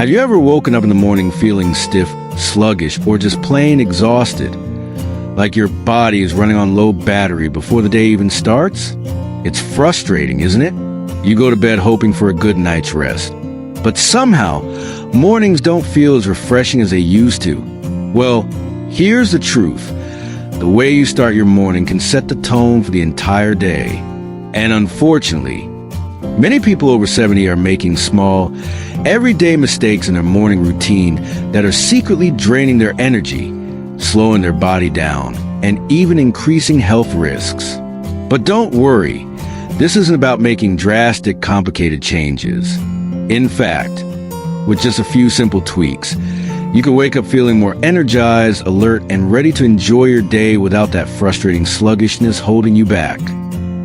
Have you ever woken up in the morning feeling stiff, sluggish, or just plain exhausted? Like your body is running on low battery before the day even starts? It's frustrating, isn't it? You go to bed hoping for a good night's rest. But somehow, mornings don't feel as refreshing as they used to. Well, here's the truth. The way you start your morning can set the tone for the entire day. And unfortunately, many people over 70 are making small, everyday mistakes in their morning routine that are secretly draining their energy, slowing their body down, and even increasing health risks. But don't worry, this isn't about making drastic, complicated changes. In fact, with just a few simple tweaks, you can wake up feeling more energized, alert, and ready to enjoy your day without that frustrating sluggishness holding you back.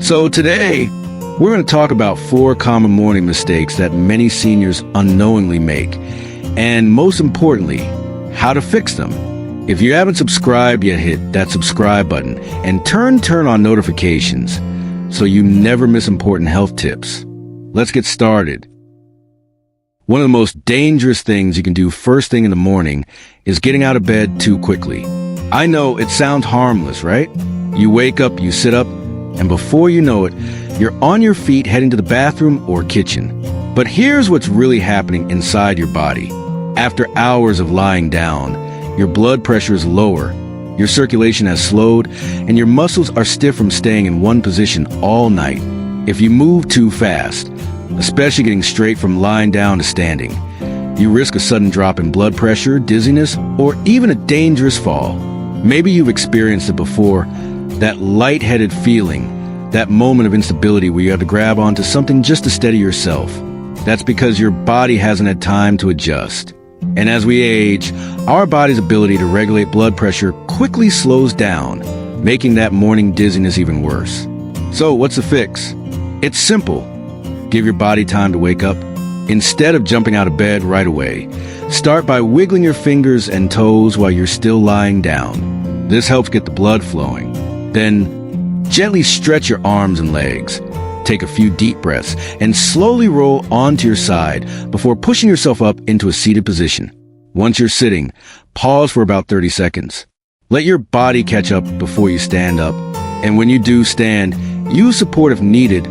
So today, we're going to talk about 4 common morning mistakes that many seniors unknowingly make, and most importantly, how to fix them. If you haven't subscribed yet, hit that subscribe button and turn on notifications so you never miss important health tips. Let's get started. One of the most dangerous things you can do first thing in the morning is getting out of bed too quickly. I know it sounds harmless, right? You wake up, you sit up, and before you know it, you're on your feet heading to the bathroom or kitchen. But here's what's really happening inside your body. After hours of lying down, your blood pressure is lower, your circulation has slowed, and your muscles are stiff from staying in one position all night. If you move too fast, especially getting straight from lying down to standing, you risk a sudden drop in blood pressure, dizziness, or even a dangerous fall. Maybe you've experienced it before, that lightheaded feeling, that moment of instability where you have to grab onto something just to steady yourself. That's because your body hasn't had time to adjust. And as we age, our body's ability to regulate blood pressure quickly slows down, making that morning dizziness even worse. So what's the fix? It's simple. Give your body time to wake up. Instead of jumping out of bed right away, start by wiggling your fingers and toes while you're still lying down. This helps get the blood flowing. Then, gently stretch your arms and legs. Take a few deep breaths and slowly roll onto your side before pushing yourself up into a seated position. Once you're sitting, pause for about 30 seconds. Let your body catch up before you stand up. And when you do stand, use support if needed,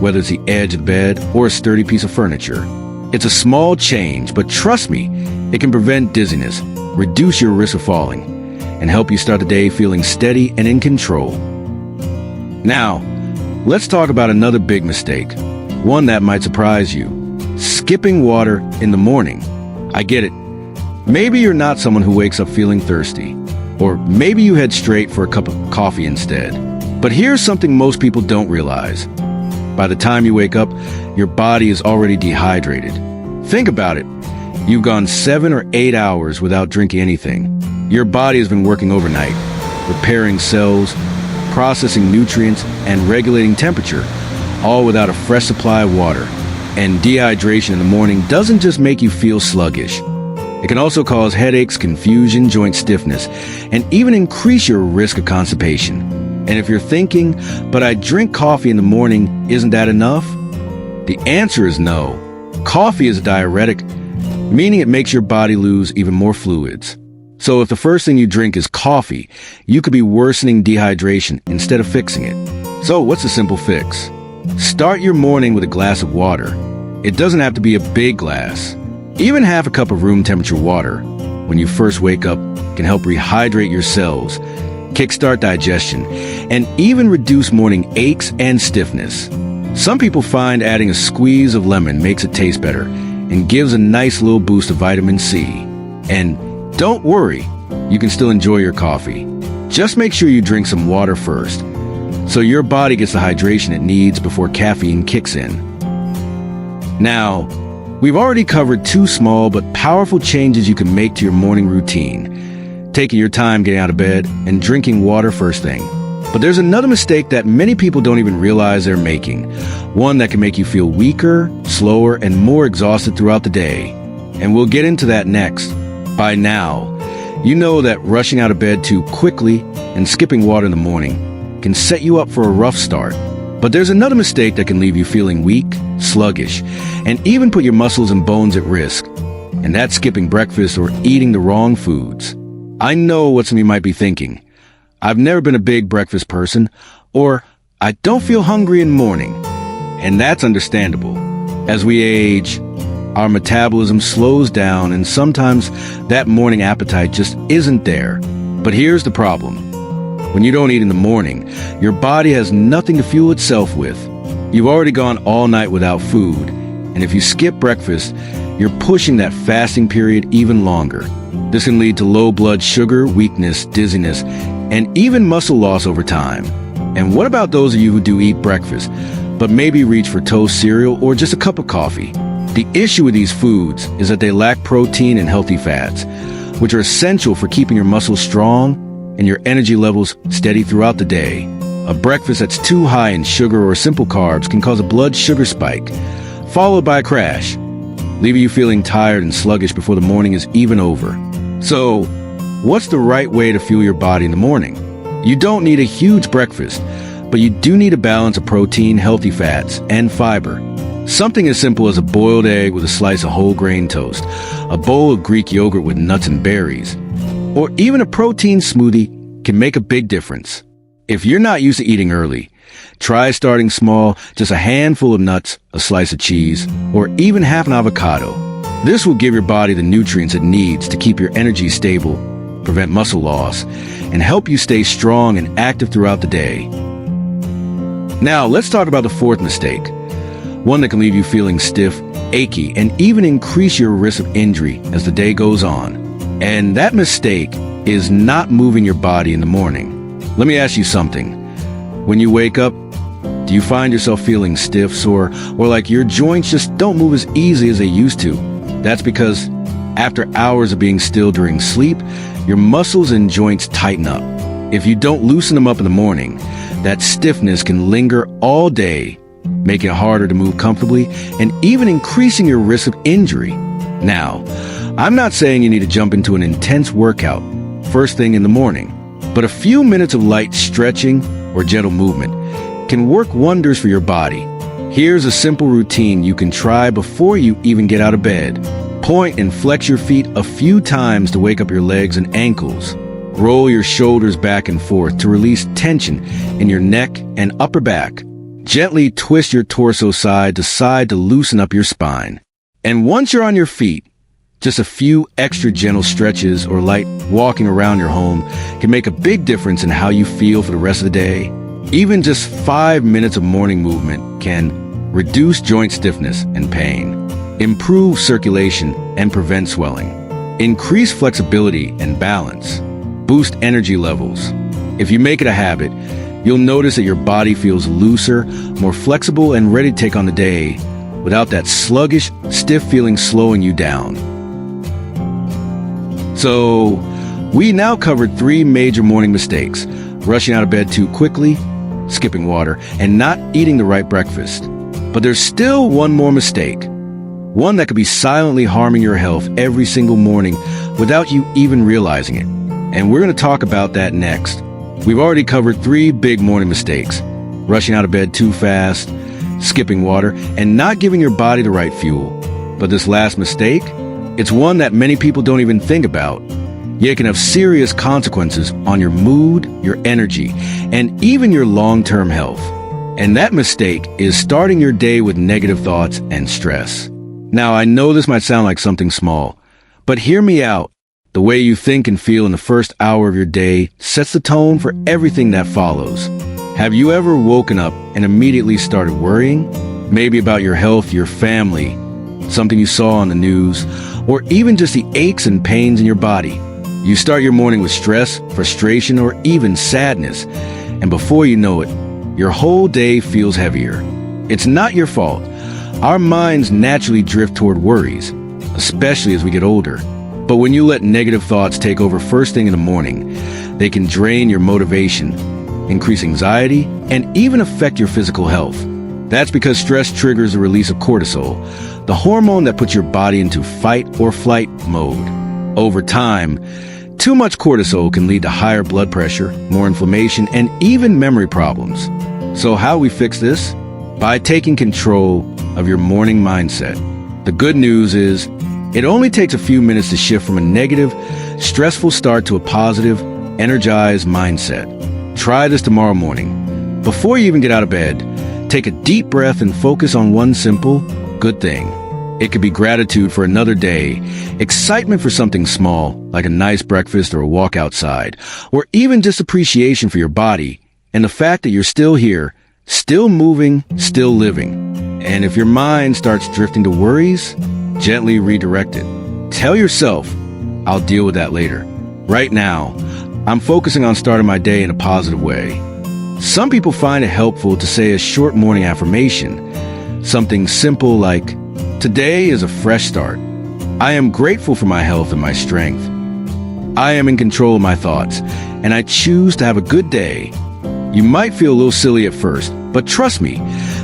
whether it's the edge of the bed or a sturdy piece of furniture. It's a small change, but trust me, it can prevent dizziness, reduce your risk of falling, and help you start the day feeling steady and in control. Now, let's talk about another big mistake, one that might surprise you: skipping water in the morning. I get it. Maybe you're not someone who wakes up feeling thirsty, or maybe you head straight for a cup of coffee instead. But here's something most people don't realize. By the time you wake up, your body is already dehydrated. Think about it. You've gone 7 or 8 hours without drinking anything. Your body has been working overnight, repairing cells, processing nutrients, and regulating temperature, all without a fresh supply of water. And dehydration in the morning doesn't just make you feel sluggish. It can also cause headaches, confusion, joint stiffness, and even increase your risk of constipation. And if you're thinking, but I drink coffee in the morning, isn't that enough? The answer is no. Coffee is a diuretic, meaning it makes your body lose even more fluids. So if the first thing you drink is coffee, you could be worsening dehydration instead of fixing it. So what's the simple fix? Start your morning with a glass of water. It doesn't have to be a big glass. Even half a cup of room temperature water, when you first wake up, can help rehydrate your cells, kickstart digestion, and even reduce morning aches and stiffness. Some people find adding a squeeze of lemon makes it taste better and gives a nice little boost of vitamin C. And don't worry, you can still enjoy your coffee. Just make sure you drink some water first, so your body gets the hydration it needs before caffeine kicks in. Now, we've already covered 2 small but powerful changes you can make to your morning routine: taking your time getting out of bed and drinking water first thing. But there's another mistake that many people don't even realize they're making, one that can make you feel weaker, slower, and more exhausted throughout the day. And we'll get into that next. By now, you know that rushing out of bed too quickly and skipping water in the morning can set you up for a rough start. But there's another mistake that can leave you feeling weak, sluggish, and even put your muscles and bones at risk: and that's skipping breakfast or eating the wrong foods. I know what some of you might be thinking. I've never been a big breakfast person, or I don't feel hungry in the morning. And that's understandable. As we age, our metabolism slows down, and sometimes that morning appetite just isn't there. But here's the problem. When you don't eat in the morning, your body has nothing to fuel itself with. You've already gone all night without food, and if you skip breakfast, you're pushing that fasting period even longer. This can lead to low blood sugar, weakness, dizziness, and even muscle loss over time. And what about those of you who do eat breakfast, but maybe reach for toast cereal or just a cup of coffee? The issue with these foods is that they lack protein and healthy fats, which are essential for keeping your muscles strong and your energy levels steady throughout the day. A breakfast that's too high in sugar or simple carbs can cause a blood sugar spike, followed by a crash, leaving you feeling tired and sluggish before the morning is even over. So, what's the right way to fuel your body in the morning? You don't need a huge breakfast, but you do need a balance of protein, healthy fats, and fiber. Something as simple as a boiled egg with a slice of whole grain toast, a bowl of Greek yogurt with nuts and berries, or even a protein smoothie can make a big difference. If you're not used to eating early, try starting small, just a handful of nuts, a slice of cheese, or even half an avocado. This will give your body the nutrients it needs to keep your energy stable, prevent muscle loss, and help you stay strong and active throughout the day. Now, let's talk about the fourth mistake, one that can leave you feeling stiff, achy, and even increase your risk of injury as the day goes on. And that mistake is not moving your body in the morning. Let me ask you something. When you wake up, do you find yourself feeling stiff, sore, or like your joints just don't move as easy as they used to? That's because after hours of being still during sleep, your muscles and joints tighten up. If you don't loosen them up in the morning, that stiffness can linger all day, making it harder to move comfortably and even increasing your risk of injury. Now, I'm not saying you need to jump into an intense workout first thing in the morning, but a few minutes of light stretching or gentle movement can work wonders for your body. Here's a simple routine you can try before you even get out of bed. Point and flex your feet a few times to wake up your legs and ankles. Roll your shoulders back and forth to release tension in your neck and upper back. Gently twist your torso side to side to loosen up your spine. And once you're on your feet, just a few extra gentle stretches or light walking around your home can make a big difference in how you feel for the rest of the day. Even just 5 minutes of morning movement can reduce joint stiffness and pain, improve circulation and prevent swelling, increase flexibility and balance, boost energy levels. If you make it a habit, you'll notice that your body feels looser, more flexible, and ready to take on the day without that sluggish, stiff feeling slowing you down. So, we now covered 3 major morning mistakes: rushing out of bed too quickly, skipping water, and not eating the right breakfast. But there's still one more mistake, one that could be silently harming your health every single morning without you even realizing it. And we're going to talk about that next. We've already covered 3 big morning mistakes: rushing out of bed too fast, skipping water, and not giving your body the right fuel. But this last mistake, it's one that many people don't even think about, yet it can have serious consequences on your mood, your energy, and even your long-term health. And that mistake is starting your day with negative thoughts and stress. Now, I know this might sound like something small, but hear me out. The way you think and feel in the first hour of your day sets the tone for everything that follows. Have you ever woken up and immediately started worrying? Maybe about your health, your family, something you saw on the news, or even just the aches and pains in your body. You start your morning with stress, frustration, or even sadness, and before you know it, your whole day feels heavier. It's not your fault. Our minds naturally drift toward worries, especially as we get older. But when you let negative thoughts take over first thing in the morning, they can drain your motivation, increase anxiety, and even affect your physical health. That's because stress triggers the release of cortisol, the hormone that puts your body into fight or flight mode. Over time, too much cortisol can lead to higher blood pressure, more inflammation, and even memory problems. So how we fix this? By taking control of your morning mindset. The good news is It only takes a few minutes to shift from a negative, stressful start to a positive, energized mindset. Try this tomorrow morning. Before you even get out of bed, take a deep breath and focus on one simple, good thing. It could be gratitude for another day, excitement for something small, like a nice breakfast or a walk outside, or even just appreciation for your body and the fact that you're still here, still moving, still living. And if your mind starts drifting to worries, gently redirect it. Tell yourself, I'll deal with that later. Right now, I'm focusing on starting my day in a positive way. Some people find it helpful to say a short morning affirmation, something simple like, today is a fresh start. I am grateful for my health and my strength. I am in control of my thoughts, and I choose to have a good day. You might feel a little silly at first, but trust me,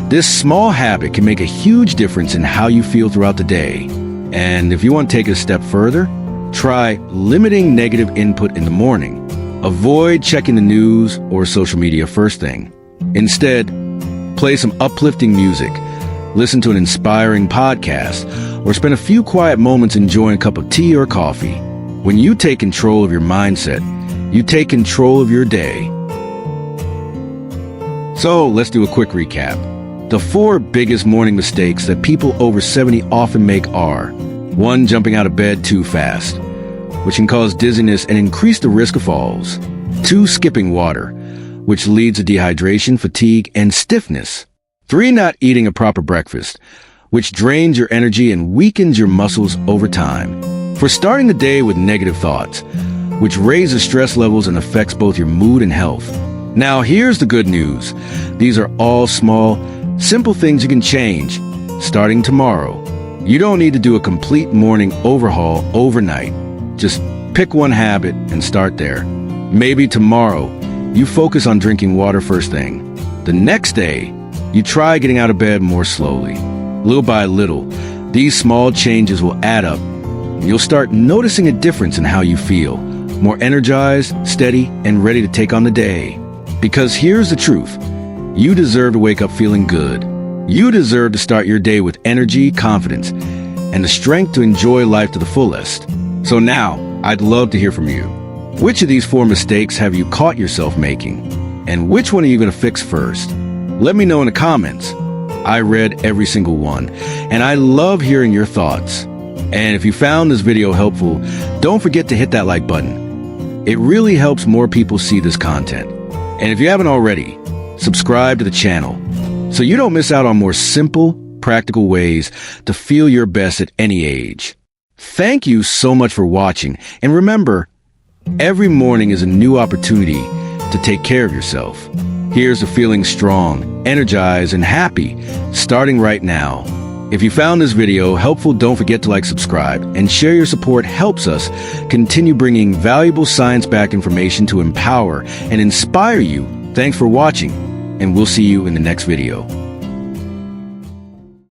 this small habit can make a huge difference in how you feel throughout the day. And if you want to take it a step further, try limiting negative input in the morning. Avoid checking the news or social media first thing. Instead, play some uplifting music, listen to an inspiring podcast, or spend a few quiet moments enjoying a cup of tea or coffee. When you take control of your mindset, you take control of your day. So let's do a quick recap. The 4 biggest morning mistakes that people over 70 often make are: 1. Jumping out of bed too fast, which can cause dizziness and increase the risk of falls. 2. Skipping water, which leads to dehydration, fatigue, and stiffness. 3. Not eating a proper breakfast, which drains your energy and weakens your muscles over time. 4. Starting the day with negative thoughts, which raises stress levels and affects both your mood and health. Now, here's the good news. These are all small, simple things you can change starting tomorrow. You don't need to do a complete morning overhaul overnight. Just pick one habit and start there. Maybe tomorrow, you focus on drinking water first thing. The next day, you try getting out of bed more slowly. Little by little, these small changes will add up. You'll start noticing a difference in how you feel, more energized, steady, and ready to take on the day. Because here's the truth. You deserve to wake up feeling good. You deserve to start your day with energy, confidence, and the strength to enjoy life to the fullest. So now, I'd love to hear from you. Which of these 4 mistakes have you caught yourself making? And which one are you going to fix first? Let me know in the comments. I read every single one, and I love hearing your thoughts. And if you found this video helpful, don't forget to hit that like button. It really helps more people see this content. And if you haven't already, subscribe to the channel so you don't miss out on more simple, practical ways to feel your best at any age. Thank you so much for watching, and remember, every morning is a new opportunity to take care of yourself. Here's to feeling strong, energized, and happy, starting right now. If you found this video helpful, don't forget to like, subscribe, and share. Your support helps us continue bringing valuable science-backed information to empower and inspire you. Thanks for watching, and we'll see you in the next video.